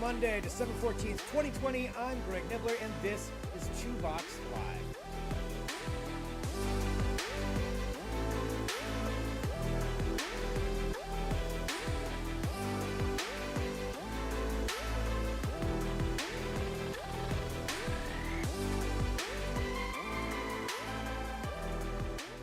Monday, December 14th, 2020. I'm Greg Nibbler, and this is Chewbox Live.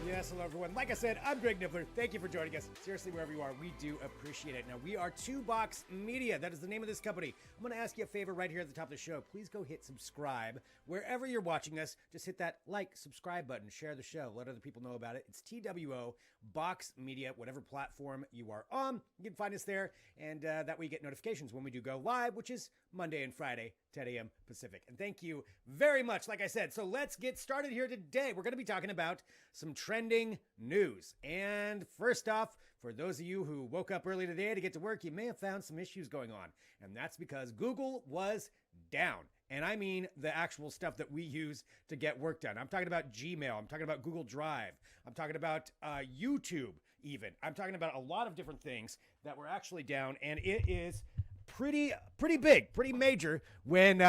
Yes, hello everyone. Like I said, I'm Greg Nibbler. Thank you for joining us. Seriously, wherever you are, we do appreciate it. Now, we are Chewbox Media. That is the name of this company. I'm going to ask you a favor right here at the top of the show. Please go hit subscribe. Wherever you're watching us, just hit that like, subscribe button. Share the show. Let other people know about it. It's TWO Box Media, whatever platform you are on. You can find us there, and that way you get notifications when we do go live, which is Monday and Friday, 10 a.m. Pacific. And thank you very much, like I said. So let's get started here today. We're going to be talking about some trending news. And first off, for those of you who woke up early today to get to work, you may have found some issues going on. And that's because Google was down. And I mean the actual stuff that we use to get work done. I'm talking about Gmail. I'm talking about Google Drive. I'm talking about YouTube even. I'm talking about a lot of different things that were actually down. And it is pretty big, pretty major when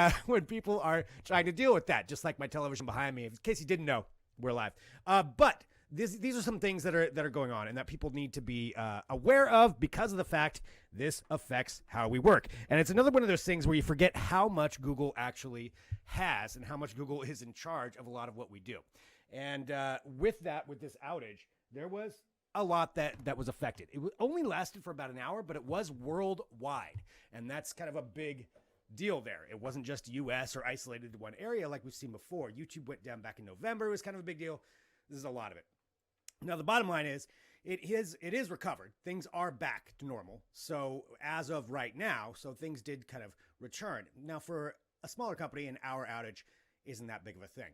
people are trying to deal with that. Just like my television behind me. In case you didn't know, we're live. But these are some things that are going on and that people need to be aware of because of the fact this affects how we work. And it's another one of those things where you forget how much Google actually has and how much Google is in charge of a lot of what we do. And with this outage, there was a lot that was affected. It only lasted for about an hour, but it was worldwide. And that's kind of a big deal there. It wasn't just US or isolated to one area like we've seen before. YouTube went down back in November. It was kind of a big deal. This is a lot of it. Now, the bottom line is, it is recovered. Things are back to normal. So as of right now, so things did kind of return. Now, for a smaller company, an hour outage isn't that big of a thing.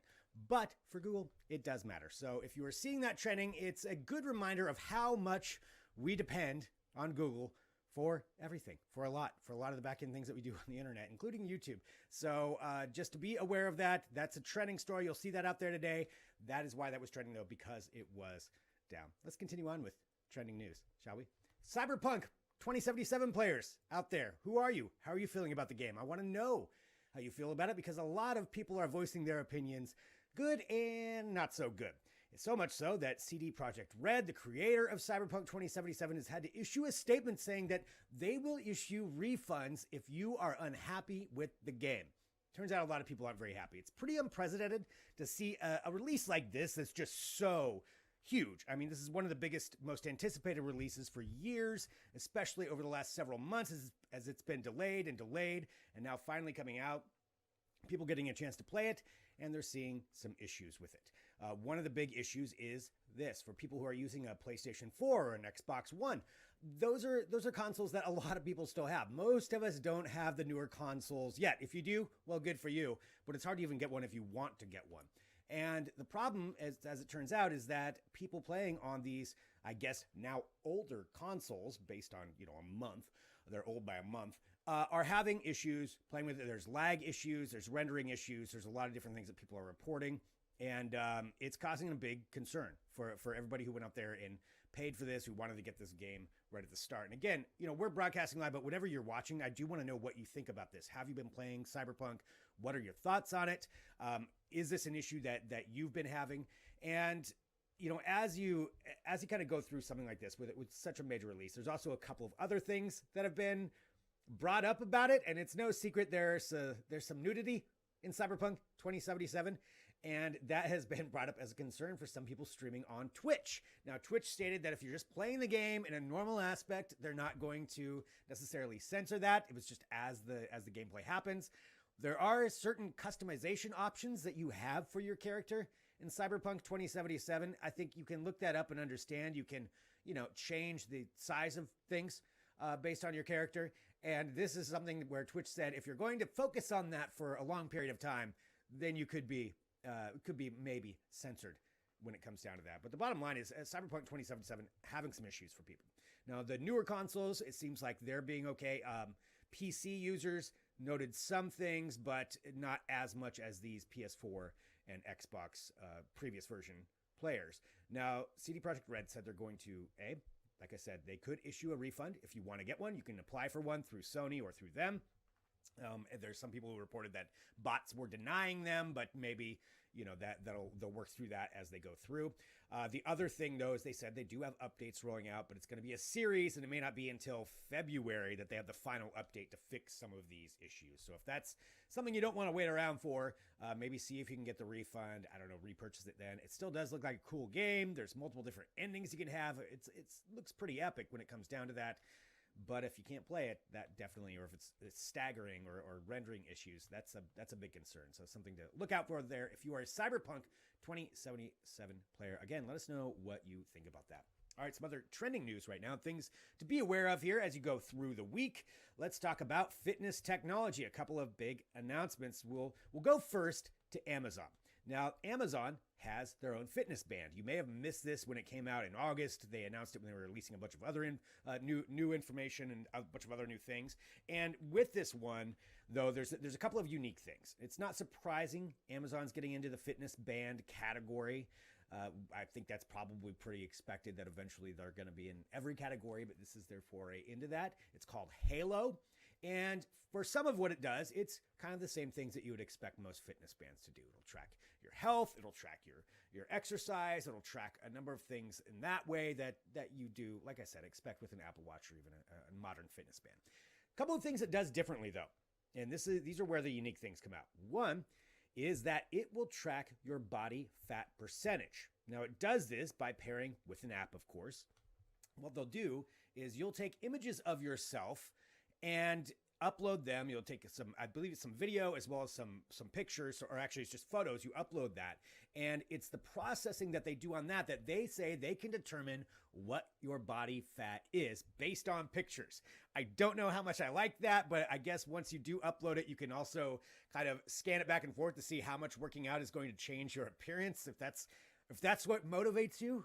But for Google, it does matter. So if you are seeing that trending, it's a good reminder of how much we depend on Google for everything, for a lot of the back-end things that we do on the internet, including YouTube. So just to be aware of that, that's a trending story. You'll see that out there today. That is why that was trending, though, because it was down. Let's continue on with trending news, shall we? CYBERPUNK 2077 players out there. Who are you? How are you feeling about the game? I want to know how you feel about it because a lot of people are voicing their opinions, good and not so good. So much so that CD Projekt Red, the creator of CYBERPUNK 2077, has had to issue a statement saying that they will issue refunds if you are unhappy with the game. Turns out a lot of people aren't very happy. It's pretty unprecedented to see a release like this that's just so huge. I mean, this is one of the biggest, most anticipated releases for years, especially over the last several months as it's been delayed, and now finally coming out. People getting a chance to play it, and they're seeing some issues with it. One of the big issues is this. For people who are using a PlayStation 4 or an Xbox One, those are consoles that a lot of people still have. Most of us don't have the newer consoles yet. If you do, well, good for you, but it's hard to even get one if you want to get one. And the problem, as it turns out, is that people playing on these, I guess, now older consoles, based on, a month, they're old by a month, are having issues playing with it. There's lag issues, there's rendering issues, there's a lot of different things that people are reporting. And it's causing a big concern for everybody who went out there and paid for this, who wanted to get this game right at the start. And again, we're broadcasting live, but whenever you're watching, I do want to know what you think about this. Have you been playing CYBERPUNK? What are your thoughts on it? Is this an issue that you've been having? And as you kind of go through something like this with such a major release, there's also a couple of other things that have been brought up about it, and it's no secret there's some nudity in CYBERPUNK 2077. And that has been brought up as a concern for some people streaming on Twitch. Now, Twitch stated that if you're just playing the game in a normal aspect, they're not going to necessarily censor that. It was just as the gameplay happens. There are certain customization options that you have for your character in CYBERPUNK 2077. I think you can look that up and understand. You can, change the size of things based on your character. And this is something where Twitch said, if you're going to focus on that for a long period of time, then you could be maybe censored when it comes down to that. But the bottom line is CYBERPUNK 2077 having some issues for people. Now, the newer consoles, it seems like they're being okay. PC users noted some things, but not as much as these PS4 and Xbox previous version players. Now, CD Projekt Red said they're going to, like I said, they could issue a refund. If you want to get one, you can apply for one through Sony or through them. There's some people who reported that bots were denying them, but maybe they'll work through that as they go through. The other thing, though, is they said they do have updates rolling out, but it's going to be a series, and it may not be until February that they have the final update to fix some of these issues. So if that's something you don't want to wait around for, maybe see if you can get the refund. I don't know, repurchase it then. It still does look like a cool game. There's multiple different endings you can have. It looks pretty epic when it comes down to that. But if you can't play it, that definitely, or if it's staggering or rendering issues, that's a big concern. So something to look out for there. If you are a Cyberpunk 2077 player, again, let us know what you think about that. All right, some other trending news right now, things to be aware of here as you go through the week. Let's talk about fitness technology. A couple of big announcements. We'll go first to Amazon. Now, Amazon has their own fitness band. You may have missed this when it came out in August. They announced it when they were releasing a bunch of other new information and a bunch of other new things. And with this one, though, there's a couple of unique things. It's not surprising Amazon's getting into the fitness band category. I think that's probably pretty expected that eventually they're going to be in every category, but this is their foray into that. It's called Halo. And for some of what it does, it's kind of the same things that you would expect most fitness bands to do. It'll track your health, it'll track your exercise, it'll track a number of things in that way that you do, like I said, expect with an Apple Watch or even a modern fitness band. A couple of things it does differently, though, and these are where the unique things come out. One is that it will track your body fat percentage. Now, it does this by pairing with an app, of course. What they'll do is you'll take images of yourself and upload them. You'll take I believe it's some video as well as some pictures, or actually it's just photos. You upload that, and it's the processing that they do on that they say they can determine what your body fat is based on pictures. I don't know how much I like that, but I guess once you do upload it, you can also kind of scan it back and forth to see how much working out is going to change your appearance. If that's what motivates you,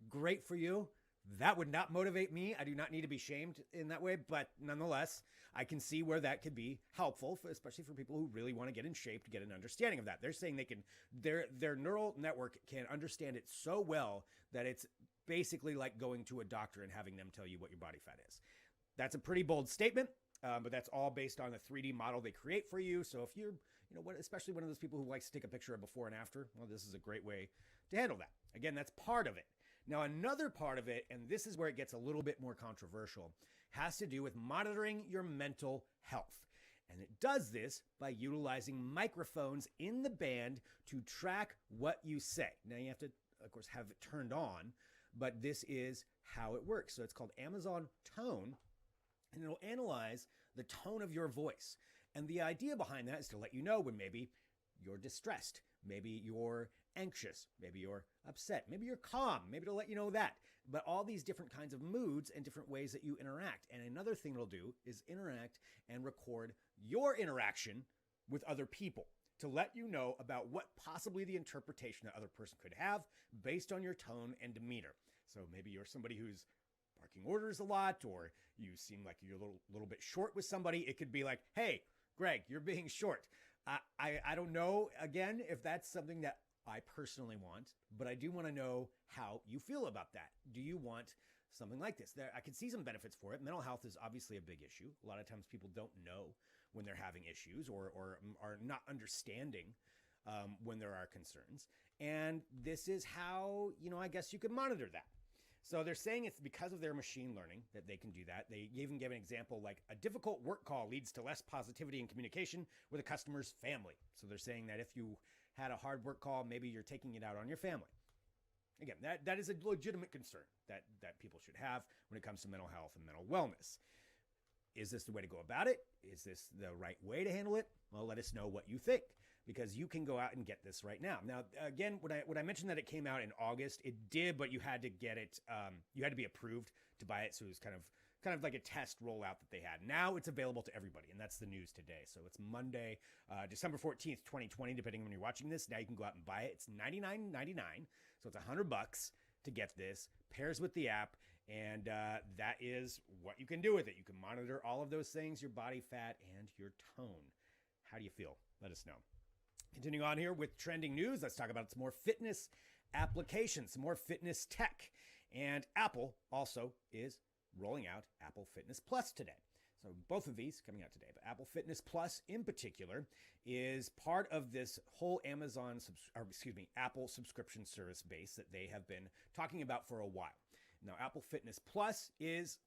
great for you. That would not motivate me. I do not need to be shamed in that way, but nonetheless, I can see where that could be helpful, especially for people who really want to get in shape to get an understanding of that. They're saying their neural network can understand it so well that it's basically like going to a doctor and having them tell you what your body fat is. That's a pretty bold statement, but that's all based on the 3D model they create for you. So if you're, especially one of those people who likes to take a picture of before and after, well, this is a great way to handle that. Again, that's part of it. Now, another part of it, and this is where it gets a little bit more controversial, has to do with monitoring your mental health. And it does this by utilizing microphones in the band to track what you say. Now, you have to, of course, have it turned on, but this is how it works. So it's called Amazon Tone, and it'll analyze the tone of your voice. And the idea behind that is to let you know when maybe you're distressed, maybe you're anxious, maybe you're upset, maybe you're calm, maybe to let you know that. But all these different kinds of moods and different ways that you interact. And another thing it'll do is interact and record your interaction with other people to let you know about what possibly the interpretation that other person could have based on your tone and demeanor. So maybe you're somebody who's barking orders a lot, or you seem like you're a little bit short with somebody. It could be like, hey, Greg, you're being short. I don't know, again, if that's something that I personally want, but I do want to know how you feel about that. Do you want something like this? I can see some benefits for it. Mental health is obviously a big issue. A lot of times people don't know when they're having issues or are not understanding when there are concerns. And this is how, I guess you could monitor that. So they're saying it's because of their machine learning that they can do that. They even give an example like a difficult work call leads to less positivity and communication with a customer's family. So they're saying that if you had a hard work call, maybe you're taking it out on your family. Again, that is a legitimate concern that people should have when it comes to mental health and mental wellness. Is this the way to go about it? Is this the right way to handle it? Well, let us know what you think, because you can go out and get this right now. Now, again, when I mentioned that it came out in August, it did, but you had to get it, you had to be approved to buy it. So it was kind of like a test rollout that they had. Now it's available to everybody, and that's the news today. So it's Monday, December 14th, 2020, depending on when you're watching this. Now you can go out and buy it. It's $99.99, so it's $100 to get this. Pairs with the app, and that is what you can do with it. You can monitor all of those things, your body fat and your tone. How do you feel? Let us know. Continuing on here with trending news, let's talk about some more fitness applications, some more fitness tech. And Apple also is rolling out Apple Fitness Plus today. So both of these coming out today, but Apple Fitness Plus in particular is part of this whole Apple subscription service base that they have been talking about for a while. Now, Apple Fitness Plus is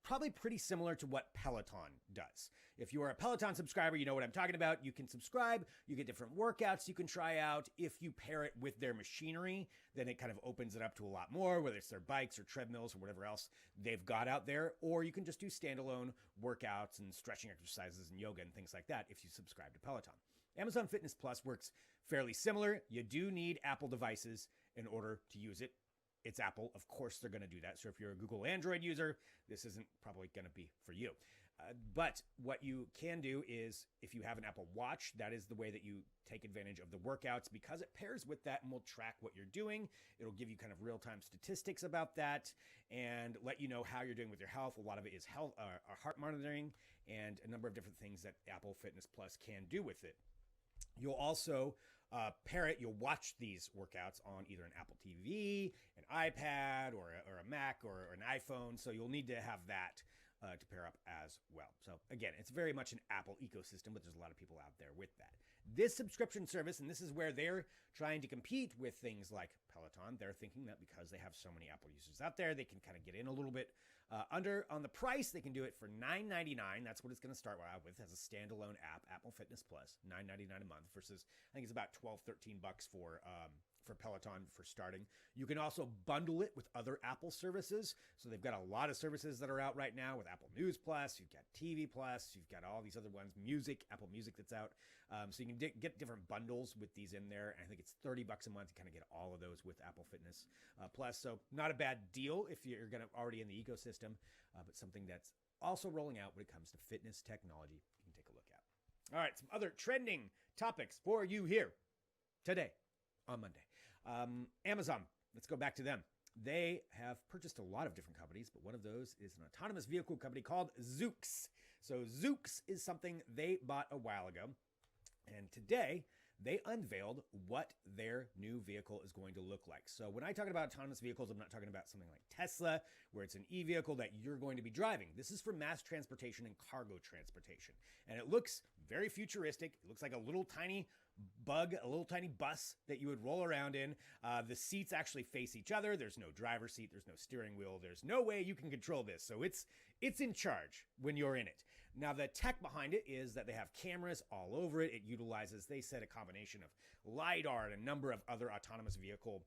probably pretty similar to what Peloton does. If you are a Peloton subscriber, you know what I'm talking about. You can subscribe, you get different workouts you can try out. If you pair it with their machinery, then it kind of opens it up to a lot more, whether it's their bikes or treadmills or whatever else they've got out there. Or you can just do standalone workouts and stretching exercises and yoga and things like that if you subscribe to Peloton. Amazon Fitness Plus works fairly similar. You do need Apple devices in order to use it. It's Apple. Of course, they're going to do that. So if you're a Google Android user, this isn't probably going to be for you. But what you can do is if you have an Apple Watch, that is the way that you take advantage of the workouts because it pairs with that and will track what you're doing. It'll give you kind of real-time statistics about that and let you know how you're doing with your health. A lot of it is heart monitoring and a number of different things that Apple Fitness Plus can do with it. You'll also pair it, you'll watch these workouts on either an Apple TV, an iPad, or a Mac, or an iPhone. So you'll need to have that to pair up as well. So again, it's very much an Apple ecosystem, but there's a lot of people out there with that. This subscription service, and this is where they're trying to compete with things like Peloton, they're thinking that because they have so many Apple users out there, they can kind of get in a little bit under on the price. They can do it for $9.99. That's what it's going to start out with as a standalone app, Apple Fitness Plus, $9.99 a month versus I think it's about $12, $13 for Peloton for starting. You can also bundle it with other Apple services. So they've got a lot of services that are out right now with Apple News Plus, you've got TV Plus, you've got all these other ones, Apple Music that's out. So you can get different bundles with these in there. And I think it's $30 a month to kind of get all of those with Apple Fitness Plus. So not a bad deal if you're going to already in the ecosystem, but something that's also rolling out when it comes to fitness technology you can take a look at. All right, some other trending topics for you here today on Monday. Amazon, let's go back to them. They have purchased a lot of different companies, but one of those is an autonomous vehicle company called ZOOX. So ZOOX is something they bought a while ago. And today, they unveiled what their new vehicle is going to look like. So when I talk about autonomous vehicles, I'm not talking about something like Tesla, where it's an e-vehicle that you're going to be driving. This is for mass transportation and cargo transportation. And it looks very futuristic. It looks like a little tiny a little tiny bus that you would roll around in. The seats actually face each other. There's no driver's seat. There's no steering wheel. There's no way you can control this. So it's in charge when you're in it. Now, the tech behind it is that they have cameras all over it. It utilizes, they said, a combination of LiDAR and a number of other autonomous vehicle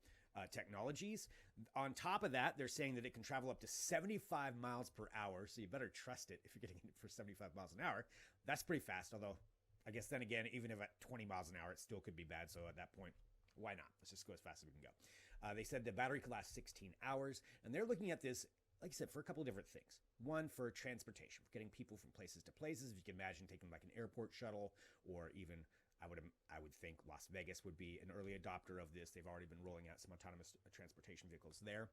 technologies. On top of that, they're saying that it can travel up to 75 miles per hour. So you better trust it if you're getting it for 75 miles an hour. That's pretty fast, although I guess then again, even if at 20 miles an hour, it still could be bad. So at that point, why not? Let's just go as fast as we can go. They said the battery could last 16 hours. And they're looking at this, like I said, for a couple of different things. One, for transportation, for getting people from places to places. If you can imagine taking like an airport shuttle, or even I would think Las Vegas would be an early adopter of this. They've already been rolling out some autonomous transportation vehicles there.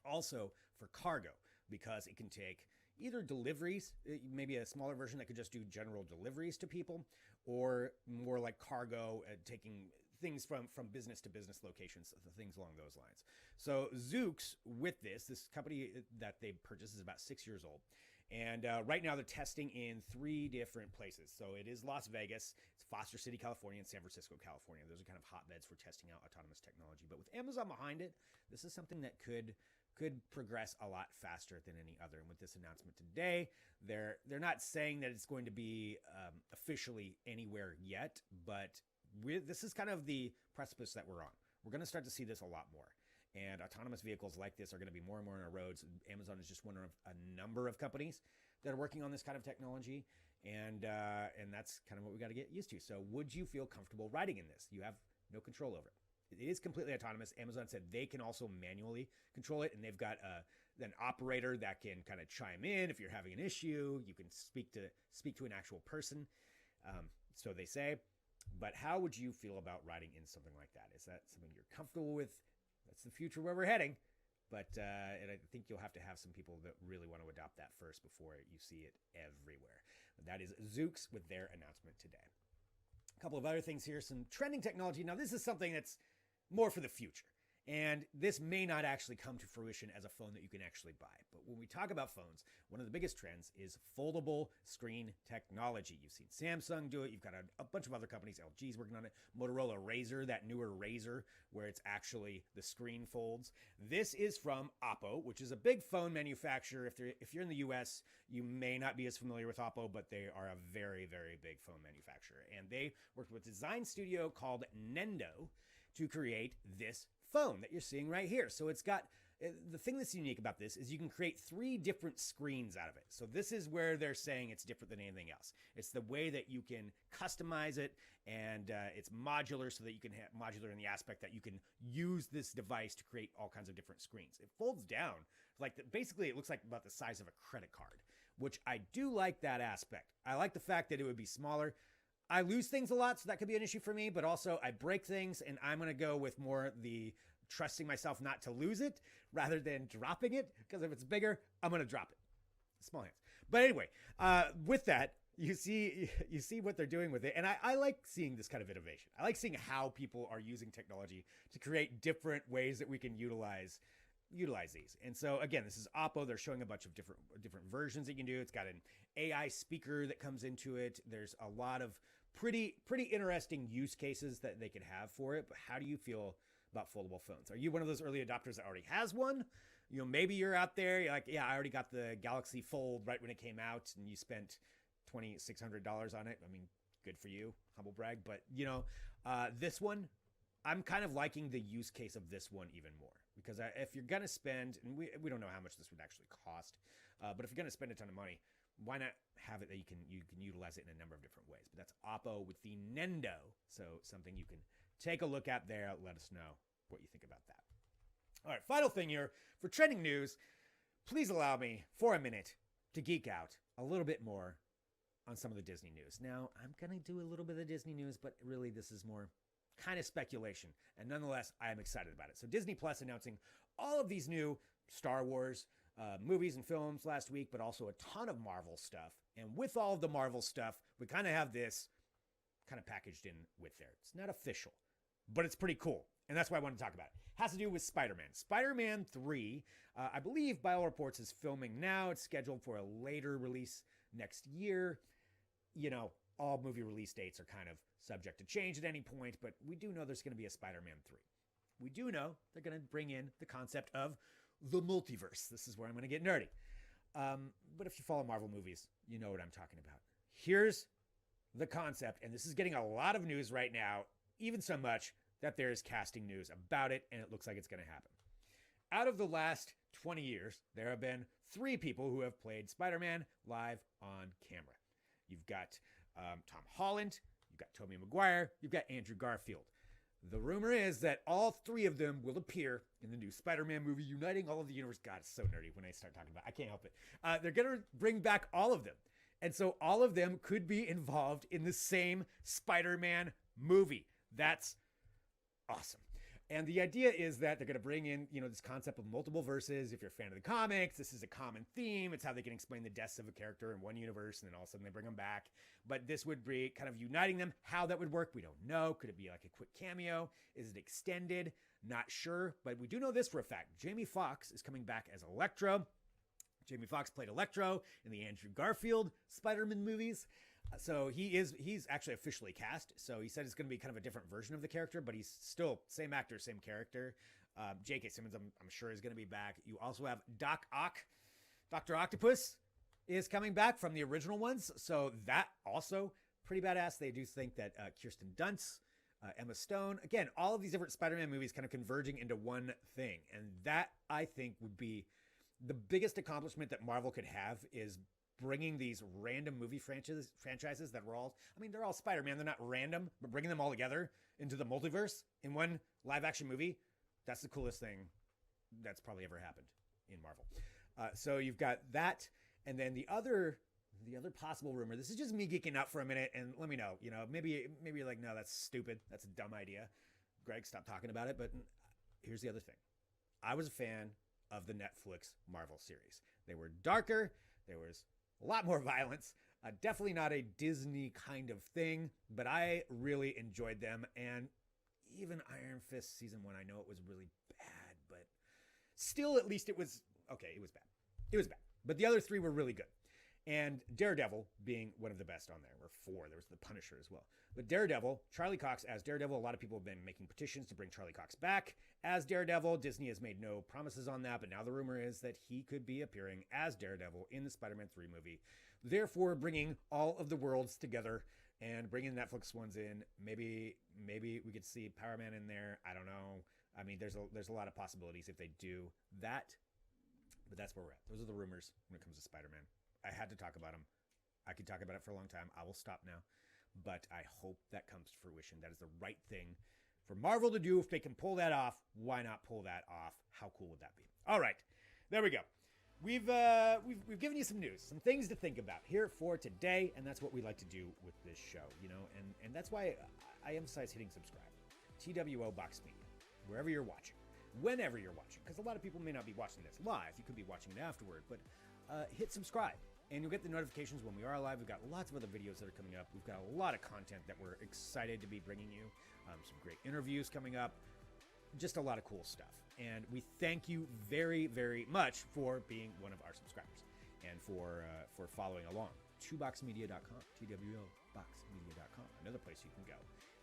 Also for cargo, because it can take either deliveries, maybe a smaller version that could just do general deliveries to people, or more like cargo, taking things from business to business locations, things along those lines. So ZOOX, with this company that they purchased is about 6 years old. And right now they're testing in 3 different places. So it is Las Vegas, it's Foster City, California, and San Francisco, California. Those are kind of hotbeds for testing out autonomous technology. But with Amazon behind it, this is something that could progress a lot faster than any other. And with this announcement today, they're not saying that it's going to be officially anywhere yet, but this is kind of the precipice that we're on. We're going to start to see this a lot more. And autonomous vehicles like this are going to be more and more on our roads. Amazon is just one of a number of companies that are working on this kind of technology. And that's kind of what we got to get used to. So would you feel comfortable riding in this? You have no control over it. It is completely autonomous. Amazon said they can also manually control it, and they've got an operator that can kind of chime in if you're having an issue. You can speak to an actual person, so they say. But how would you feel about riding in something like that? Is that something you're comfortable with? That's the future where we're heading. But and I think you'll have to have some people that really want to adopt that first before you see it everywhere. But that is ZOOX with their announcement today. A couple of other things here, some trending technology. Now, this is something that's more for the future. And this may not actually come to fruition as a phone that you can actually buy. But when we talk about phones, one of the biggest trends is foldable screen technology. You've seen Samsung do it. You've got a bunch of other companies. LG's working on it. Motorola Razr, that newer Razr, where it's actually the screen folds. This is from OPPO, which is a big phone manufacturer. If you're in the US, you may not be as familiar with OPPO, but they are a very, very big phone manufacturer. And they worked with a design studio called NENDO to create this phone that you're seeing right here. So it's got, the thing that's unique about this is you can create 3 different screens out of it. So this is where they're saying it's different than anything else. It's the way that you can customize it, and it's modular, so that you can have modular in the aspect that you can use this device to create all kinds of different screens. It folds down like basically it looks like about the size of a credit card, which I do like that aspect. I like the fact that it would be smaller. I lose things a lot, so that could be an issue for me, but also I break things, and I'm going to go with more the trusting myself not to lose it rather than dropping it, because if it's bigger, I'm going to drop it. Small hands. But anyway, with that, you see what they're doing with it, and I like seeing this kind of innovation. I like seeing how people are using technology to create different ways that we can utilize these. And so again, this is OPPO. They're showing a bunch of different versions that you can do. It's got an AI speaker that comes into it. There's a lot of pretty interesting use cases that they could have for it. But how do you feel about foldable phones? Are you one of those early adopters that already has one? You know, maybe you're out there, you're like, yeah, I already got the Galaxy Fold right when it came out, and you spent $2,600 on it. I mean, good for you, humble brag. But you know, this one, I'm kind of liking the use case of this one even more, because if you're gonna spend, and we don't know how much this would actually cost, but if you're gonna spend a ton of money, why not have it that you can utilize it in a number of different ways? But that's OPPO with the NENDO, so something you can take a look at there. Let us know what you think about that. All right, final thing here for trending news. Please allow me for a minute to geek out a little bit more on some of the Disney news. Now, I'm going to do a little bit of Disney news, but really this is more kind of speculation. And nonetheless, I am excited about it. So Disney Plus announcing all of these new Star Wars movies and films last week, but also a ton of Marvel stuff. And with all of the Marvel stuff, we kind of have this kind of packaged in with there. It's not official, but it's pretty cool. And that's why I want to talk about it. It has to do with Spider-Man. Spider-Man 3, I believe by all reports, is filming now. It's scheduled for a later release next year. You know, all movie release dates are kind of subject to change at any point, but we do know there's going to be a Spider-Man 3. We do know they're going to bring in the concept of the multiverse. This is where I'm going to get nerdy. But if you follow Marvel movies, you know what I'm talking about. Here's the concept, and this is getting a lot of news right now, even so much that there is casting news about it, and it looks like it's going to happen. Out of the last 20 years, there have been 3 people who have played Spider-Man live on camera. You've got Tom Holland, you've got Tobey Maguire, you've got Andrew Garfield. The rumor is that all 3 of them will appear in the new Spider-Man movie, uniting all of the universe. God, it's so nerdy when I start talking about it. I can't help it. They're going to bring back all of them. And so all of them could be involved in the same Spider-Man movie. That's awesome. And the idea is that they're going to bring in, you know, this concept of multiple verses. If you're a fan of the comics, this is a common theme. It's how they can explain the deaths of a character in one universe, and then all of a sudden they bring them back. But this would be kind of uniting them. How that would work, we don't know. Could it be like a quick cameo? Is it extended? Not sure. But we do know this for a fact. Jamie Foxx is coming back as Electro. Jamie Foxx played Electro in the Andrew Garfield Spider-Man movies. So he's actually officially cast. So he said it's going to be kind of a different version of the character, but he's still same actor, same character. J.K. Simmons, I'm sure, is going to be back. You also have Doc Ock. Dr. Octopus is coming back from the original ones. So that also pretty badass. They do think that Kirsten Dunst, Emma Stone, again, all of these different Spider-Man movies kind of converging into one thing. And that, I think, would be the biggest accomplishment that Marvel could have, is bringing these random movie franchises that were all, I mean, they're all Spider-Man. They're not random, but bringing them all together into the multiverse in one live action movie. That's the coolest thing that's probably ever happened in Marvel. So you've got that. And then the other possible rumor, this is just me geeking out for a minute, and let me know, you know, maybe you're like, no, that's stupid. That's a dumb idea. Greg, stop talking about it. But here's the other thing. I was a fan of the Netflix Marvel series. They were darker. There was a lot more violence. Definitely not a Disney kind of thing, but I really enjoyed them. And even Iron Fist season 1, I know it was really Still, at least it was okay. It was bad. It was bad. But the other 3 were really good. And Daredevil being one of the best on there, or 4. There was the Punisher as well. But Daredevil, Charlie Cox as Daredevil, a lot of people have been making petitions to bring Charlie Cox back as Daredevil. Disney has made no promises on that, but now the rumor is that he could be appearing as Daredevil in the Spider-Man 3 movie. Therefore, bringing all of the worlds together and bringing the Netflix ones in. Maybe we could see Power Man in there. I don't know. I mean, there's a lot of possibilities if they do that. But that's where we're at. Those are the rumors when it comes to Spider-Man. I had to talk about them. I could talk about it for a long time. I will stop now. But I hope that comes to fruition. That is the right thing for Marvel to do. If they can pull that off, why not pull that off? How cool would that be? All right. There we go. We've given you some news, some things to think about here for today, and that's what we like to do with this show, you know, and that's why I emphasize hitting subscribe. TWO Box Media, wherever you're watching, whenever you're watching, because a lot of people may not be watching this live. You could be watching it afterward, but hit subscribe, and you'll get the notifications when we are live. We've got lots of other videos that are coming up. We've got a lot of content that we're excited to be bringing you. Some great interviews coming up. Just a lot of cool stuff. And we thank you very, very much for being one of our subscribers and for following along. twoboxmedia.com, TWOboxmedia.com, another place you can go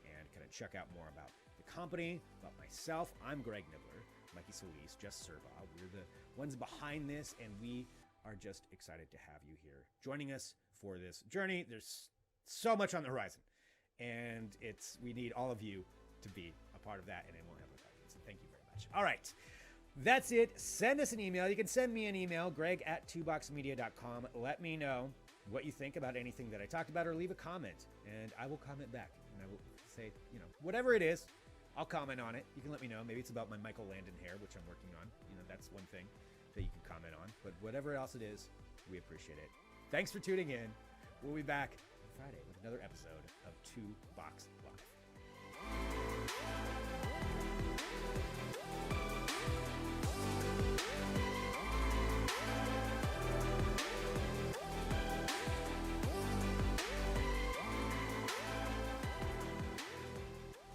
and kind of check out more about the company, about myself. I'm Greg Nibbler, Mikey Solis, Jess Serval. We're the ones behind this, and we are just excited to have you here joining us for this journey. There's so much on the horizon, and we need all of you to be a part of that, and it won't happen without you. So thank you very much. All right. That's it. Send us an email. You can send me an email, greg@twoboxmedia.com. Let me know what you think about anything that I talked about, or leave a comment, and I will comment back. And I will say, you know, whatever it is, I'll comment on it. You can let me know. Maybe it's about my Michael Landon hair, which I'm working on. You know, that's one thing that you can comment on. But whatever else it is, we appreciate it. Thanks for tuning in. We'll be back on Friday with another episode of 2 Box Live.